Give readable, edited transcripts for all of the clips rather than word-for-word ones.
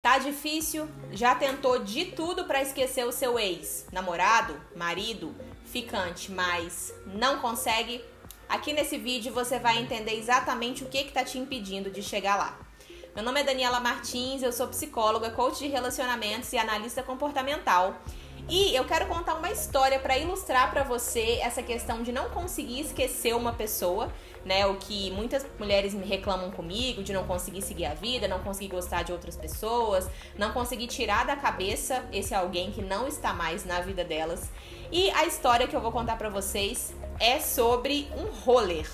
Tá difícil? Já tentou de tudo pra esquecer o seu ex? Namorado, marido, ficante, mas não consegue? Aqui nesse vídeo você vai entender exatamente o que tá te impedindo de chegar lá. Meu nome é Daniela Martins, eu sou psicóloga, coach de relacionamentos e analista comportamental. E eu quero contar uma história para ilustrar para você essa questão de não conseguir esquecer uma pessoa, né? O que muitas mulheres me reclamam comigo, de não conseguir seguir a vida, não conseguir gostar de outras pessoas, não conseguir tirar da cabeça esse alguém que não está mais na vida delas. E a história que eu vou contar para vocês é sobre um roller.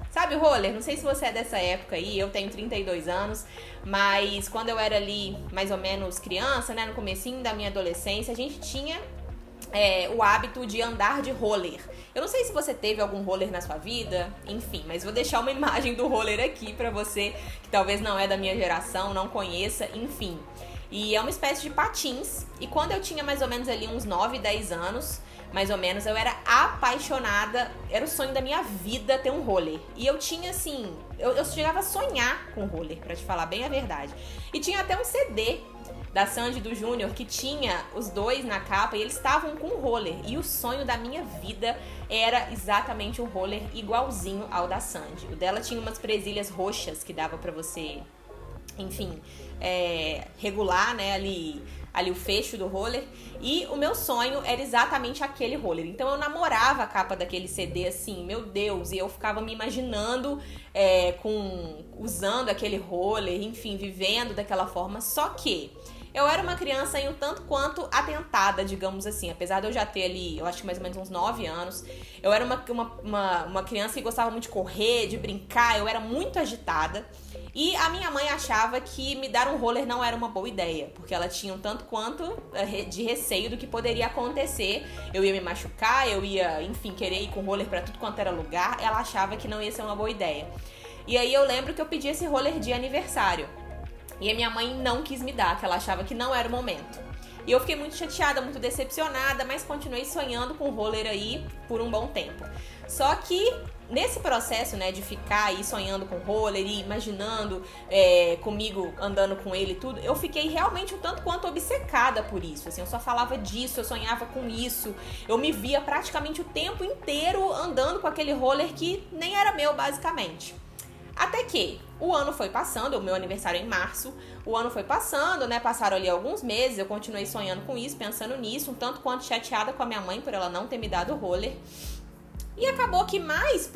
Sabe o roller? Não sei se você é dessa época aí, eu tenho 32 anos, mas quando eu era ali mais ou menos criança, né, no comecinho da minha adolescência, a gente tinha o hábito de andar de roller. Eu não sei se você teve algum roller na sua vida, enfim, mas vou deixar uma imagem do roller aqui pra você que talvez não é da minha geração, não conheça, enfim. E é uma espécie de patins, e quando eu tinha mais ou menos ali uns 9, 10 anos, mais ou menos, eu era apaixonada, era o sonho da minha vida ter um roller. E eu tinha assim, eu chegava a sonhar com roller, pra te falar bem a verdade. E tinha até um CD da Sandy e do Júnior que tinha os dois na capa e eles estavam com um roller. E o sonho da minha vida era exatamente um roller igualzinho ao da Sandy. O dela tinha umas presilhas roxas que dava pra você, enfim, regular, né, ali o fecho do roller, e o meu sonho era exatamente aquele roller. Então eu namorava a capa daquele CD assim, meu Deus, e eu ficava me imaginando usando aquele roller, enfim, vivendo daquela forma. Só que eu era uma criança um tanto quanto atentada, digamos assim. Apesar de eu já ter ali, eu acho que mais ou menos uns 9 anos, eu era uma criança que gostava muito de correr, de brincar, eu era muito agitada. E a minha mãe achava que me dar um roller não era uma boa ideia, porque ela tinha um tanto quanto de receio do que poderia acontecer. Eu ia me machucar, eu ia, enfim, querer ir com roller pra tudo quanto era lugar. Ela achava que não ia ser uma boa ideia. E aí eu lembro que eu pedi esse roller de aniversário. E a minha mãe não quis me dar, que ela achava que não era o momento. E eu fiquei muito chateada, muito decepcionada, mas continuei sonhando com o roller aí por um bom tempo. Só que nesse processo, né, de ficar aí sonhando com o roller e imaginando comigo andando com ele e tudo, eu fiquei realmente um tanto quanto obcecada por isso. Assim, eu só falava disso, eu sonhava com isso. Eu me via praticamente o tempo inteiro andando com aquele roller que nem era meu, basicamente. Até que o ano foi passando, o meu aniversário é em março, o ano foi passando, né, passaram ali alguns meses, eu continuei sonhando com isso, pensando nisso, um tanto quanto chateada com a minha mãe por ela não ter me dado o roller. E acabou que mais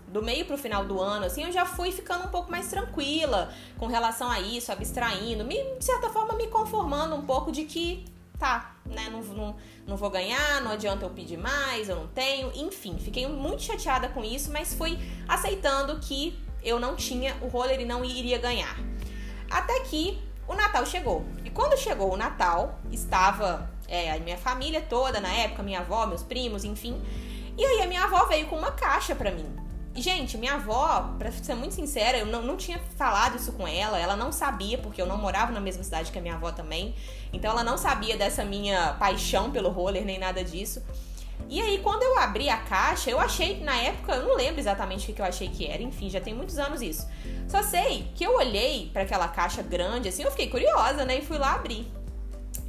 do meio pro final do ano, assim, eu já fui ficando um pouco mais tranquila com relação a isso, abstraindo, de certa forma me conformando um pouco de que, tá, né, não vou ganhar, não adianta eu pedir mais, eu não tenho, enfim, fiquei muito chateada com isso, mas fui aceitando que eu não tinha o roller e não iria ganhar. Até que o Natal chegou. E quando chegou o Natal, estava a minha família toda na época, minha avó, meus primos, enfim. E aí a minha avó veio com uma caixa pra mim. E, gente, minha avó, pra ser muito sincera, eu não tinha falado isso com ela não sabia, porque eu não morava na mesma cidade que a minha avó também. Então ela não sabia dessa minha paixão pelo roller, nem nada disso. E aí, quando eu abri a caixa, eu achei, na época, eu não lembro exatamente o que eu achei que era, enfim, já tem muitos anos isso. Só sei que eu olhei pra aquela caixa grande, assim, eu fiquei curiosa, né, e fui lá abrir.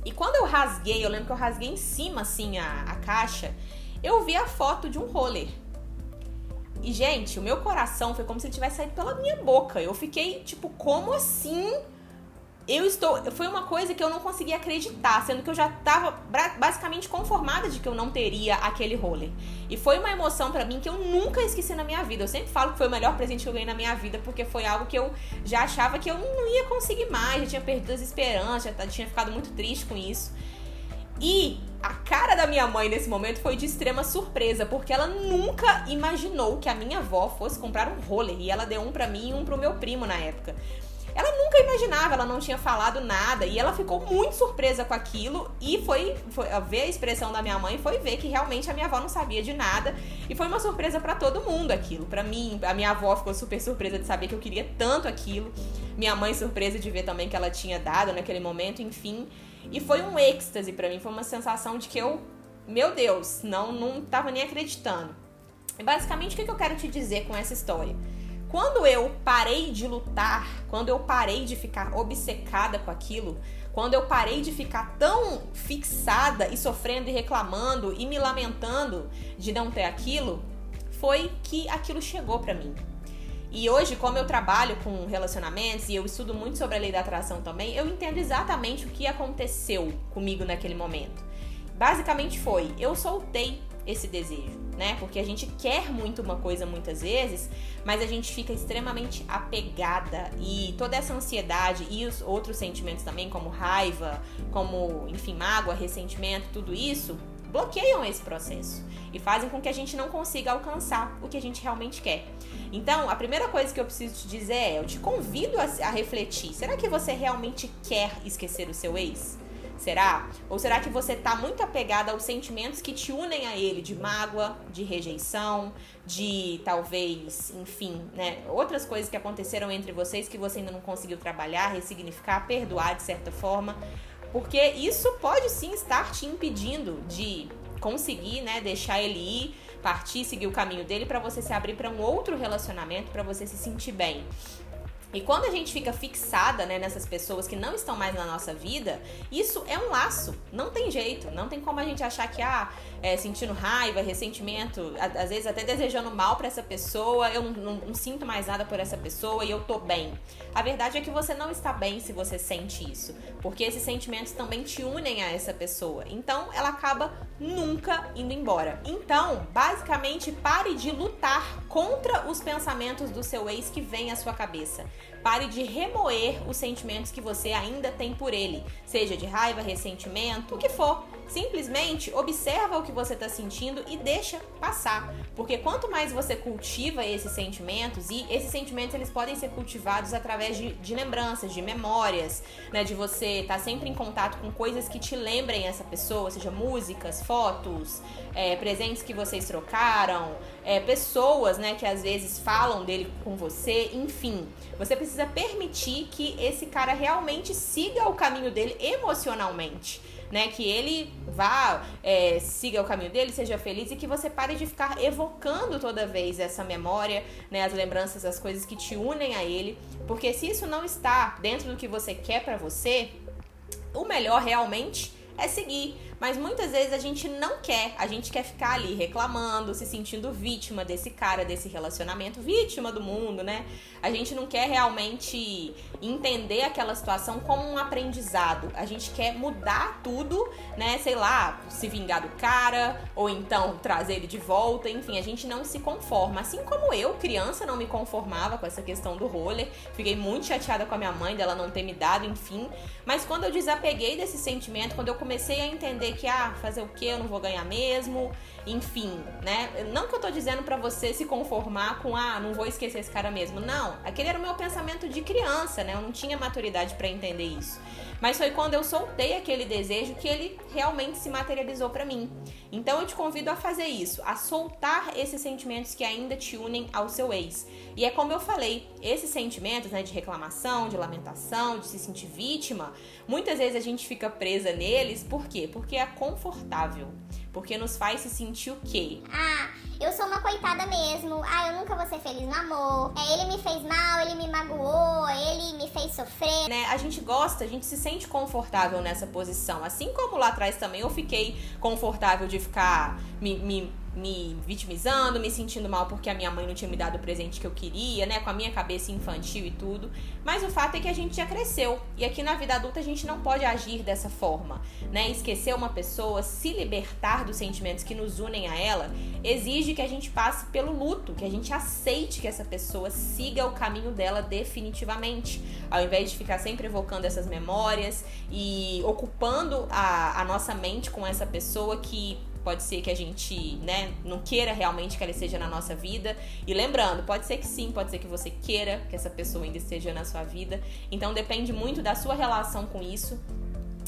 E quando eu rasguei, eu lembro que eu rasguei em cima, assim, a caixa, eu vi a foto de um roller. E, gente, o meu coração foi como se ele tivesse saído pela minha boca. Eu fiquei, tipo, como assim? Foi uma coisa que eu não conseguia acreditar, sendo que eu já tava basicamente conformada de que eu não teria aquele roller. E foi uma emoção pra mim que eu nunca esqueci na minha vida. Eu sempre falo que foi o melhor presente que eu ganhei na minha vida, porque foi algo que eu já achava que eu não ia conseguir mais, já tinha perdido as esperanças, já tinha ficado muito triste com isso. E a cara da minha mãe nesse momento foi de extrema surpresa, porque ela nunca imaginou que a minha avó fosse comprar um roller. E ela deu um pra mim e um pro meu primo na época. Ela nunca imaginava, ela não tinha falado nada, e ela ficou muito surpresa com aquilo, e foi ver a expressão da minha mãe, foi ver que realmente a minha avó não sabia de nada, e foi uma surpresa pra todo mundo aquilo. Pra mim, a minha avó ficou super surpresa de saber que eu queria tanto aquilo, minha mãe surpresa de ver também que ela tinha dado naquele momento, enfim, e foi um êxtase pra mim, foi uma sensação de que eu, meu Deus, não tava nem acreditando. E basicamente, o que eu quero te dizer com essa história? Quando eu parei de lutar, quando eu parei de ficar obcecada com aquilo, quando eu parei de ficar tão fixada e sofrendo e reclamando e me lamentando de não ter aquilo, foi que aquilo chegou pra mim. E hoje, como eu trabalho com relacionamentos e eu estudo muito sobre a lei da atração também, eu entendo exatamente o que aconteceu comigo naquele momento. Basicamente foi, eu soltei esse desejo, né? Porque a gente quer muito uma coisa muitas vezes, mas a gente fica extremamente apegada e toda essa ansiedade e os outros sentimentos também, como raiva, como, enfim, mágoa, ressentimento, tudo isso, bloqueiam esse processo e fazem com que a gente não consiga alcançar o que a gente realmente quer. Então, a primeira coisa que eu preciso te dizer é, eu te convido a refletir, será que você realmente quer esquecer o seu ex? Será? Ou será que você tá muito apegada aos sentimentos que te unem a ele, de mágoa, de rejeição, de talvez, enfim, né, outras coisas que aconteceram entre vocês que você ainda não conseguiu trabalhar, ressignificar, perdoar de certa forma? Porque isso pode sim estar te impedindo de conseguir, né, deixar ele ir, partir, seguir o caminho dele para você se abrir para um outro relacionamento, para você se sentir bem. E quando a gente fica fixada, né, nessas pessoas que não estão mais na nossa vida, isso é um laço, não tem jeito, não tem como a gente achar que, sentindo raiva, ressentimento, às vezes até desejando mal pra essa pessoa, eu não sinto mais nada por essa pessoa e eu tô bem. A verdade é que você não está bem se você sente isso, porque esses sentimentos também te unem a essa pessoa, então ela acaba nunca indo embora. Então, basicamente, pare de lutar contra os pensamentos do seu ex que vem à sua cabeça. Pare de remoer os sentimentos que você ainda tem por ele, seja de raiva, ressentimento, o que for. Simplesmente observa o que você está sentindo e deixa passar. Porque quanto mais você cultiva esses sentimentos, e esses sentimentos eles podem ser cultivados através de lembranças, de memórias, né? De você estar sempre em contato com coisas que te lembrem essa pessoa, seja músicas, fotos, presentes que vocês trocaram, pessoas, né, que às vezes falam dele com você, enfim. Você precisa permitir que esse cara realmente siga o caminho dele emocionalmente, né, que ele vá, siga o caminho dele, seja feliz e que você pare de ficar evocando toda vez essa memória, né, as lembranças, as coisas que te unem a ele, porque se isso não está dentro do que você quer pra você, o melhor realmente é seguir. Mas muitas vezes a gente não quer, a gente quer ficar ali reclamando, se sentindo vítima desse cara, desse relacionamento, vítima do mundo, né? A gente não quer realmente entender aquela situação como um aprendizado. A gente quer mudar tudo, né? Sei lá, se vingar do cara, ou então trazer ele de volta, enfim, a gente não se conforma. Assim como eu, criança, não me conformava com essa questão do roller, fiquei muito chateada com a minha mãe dela não ter me dado, enfim. Mas quando eu desapeguei desse sentimento, quando eu comecei a entender que, fazer o quê? Eu não vou ganhar mesmo, enfim, né? Não que eu tô dizendo pra você se conformar com, não vou esquecer esse cara mesmo. Não, aquele era o meu pensamento de criança, né? Eu não tinha maturidade pra entender isso. Mas foi quando eu soltei aquele desejo que ele realmente se materializou pra mim. Então eu te convido a fazer isso, a soltar esses sentimentos que ainda te unem ao seu ex. E é como eu falei, esses sentimentos, né, de reclamação, de lamentação, de se sentir vítima, muitas vezes a gente fica presa neles, por quê? Porque é confortável, porque nos faz se sentir o quê? Eu sou uma coitada mesmo, eu nunca vou ser feliz no amor, ele me fez mal, ele me magoou, ele me fez sofrer. Né? A gente gosta, a gente se sente confortável nessa posição, assim como lá atrás também eu fiquei confortável de ficar me vitimizando, me sentindo mal porque a minha mãe não tinha me dado o presente que eu queria, né, com a minha cabeça infantil e tudo, mas o fato é que a gente já cresceu, e aqui na vida adulta a gente não pode agir dessa forma, né, esquecer uma pessoa, se libertar dos sentimentos que nos unem a ela, exige que a gente passe pelo luto, que a gente aceite que essa pessoa siga o caminho dela definitivamente, ao invés de ficar sempre evocando essas memórias e ocupando a nossa mente com essa pessoa que pode ser que a gente, né, não queira realmente que ela esteja na nossa vida. E lembrando, pode ser que sim, pode ser que você queira que essa pessoa ainda esteja na sua vida. Então depende muito da sua relação com isso.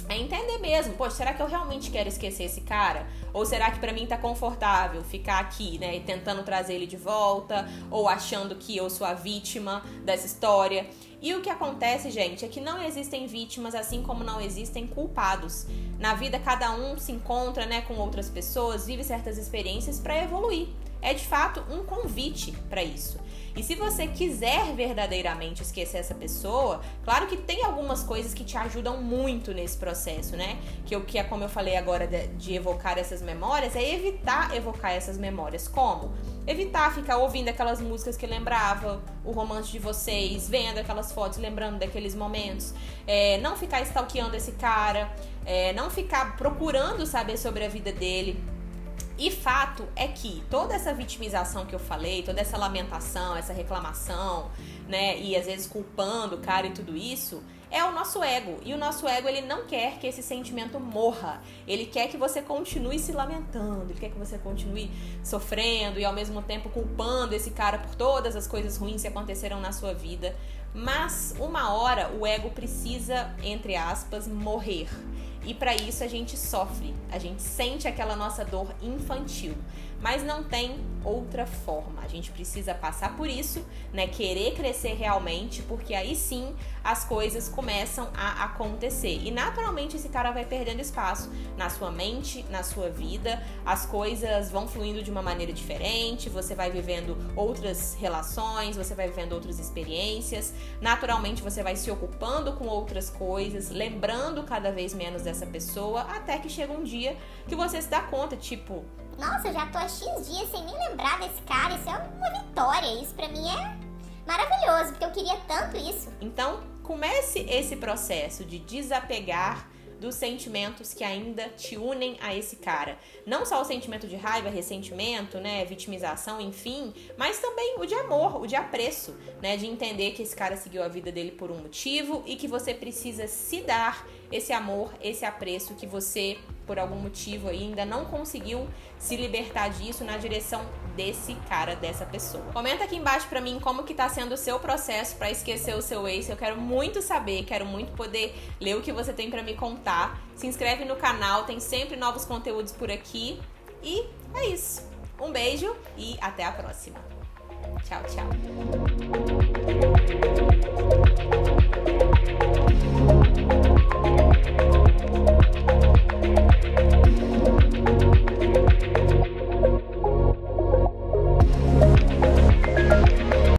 É entender mesmo, poxa, será que eu realmente quero esquecer esse cara? Ou será que pra mim tá confortável ficar aqui, né, tentando trazer ele de volta, ou achando que eu sou a vítima dessa história? E o que acontece, gente, é que não existem vítimas, assim como não existem culpados. Na vida, cada um se encontra, né, com outras pessoas, vive certas experiências pra evoluir. é de fato um convite para isso. E se você quiser verdadeiramente esquecer essa pessoa, claro que tem algumas coisas que te ajudam muito nesse processo, né? Que é como eu falei agora de evocar essas memórias, é evitar evocar essas memórias. Como? Evitar ficar ouvindo aquelas músicas que lembrava o romance de vocês, vendo aquelas fotos, lembrando daqueles momentos. Não ficar stalkeando esse cara, não ficar procurando saber sobre a vida dele. E fato é que toda essa vitimização que eu falei, toda essa lamentação, essa reclamação, né, e às vezes culpando o cara e tudo isso, é o nosso ego. E o nosso ego, ele não quer que esse sentimento morra. Ele quer que você continue se lamentando, ele quer que você continue sofrendo e ao mesmo tempo culpando esse cara por todas as coisas ruins que aconteceram na sua vida. Mas uma hora o ego precisa, entre aspas, morrer. E para isso a gente sofre, a gente sente aquela nossa dor infantil, mas não tem outra forma. A gente precisa passar por isso, né? Querer crescer realmente, porque aí sim as coisas começam a acontecer. E naturalmente esse cara vai perdendo espaço na sua mente, na sua vida, as coisas vão fluindo de uma maneira diferente, você vai vivendo outras relações, você vai vivendo outras experiências, naturalmente você vai se ocupando com outras coisas, lembrando cada vez menos dessa pessoa, até que chega um dia que você se dá conta, tipo... Nossa, eu já tô há X dias sem nem lembrar desse cara, isso é uma vitória, isso pra mim é maravilhoso, porque eu queria tanto isso. Então, comece esse processo de desapegar dos sentimentos que ainda te unem a esse cara. Não só o sentimento de raiva, ressentimento, né, vitimização, enfim, mas também o de amor, o de apreço, né, de entender que esse cara seguiu a vida dele por um motivo e que você precisa se dar esse amor, esse apreço que você, por algum motivo, ainda não conseguiu se libertar disso na direção desse cara, dessa pessoa. Comenta aqui embaixo pra mim como que tá sendo o seu processo pra esquecer o seu ex. Eu quero muito saber, quero muito poder ler o que você tem pra me contar. Se inscreve no canal, tem sempre novos conteúdos por aqui. E é isso. Um beijo e até a próxima. Tchau, tchau.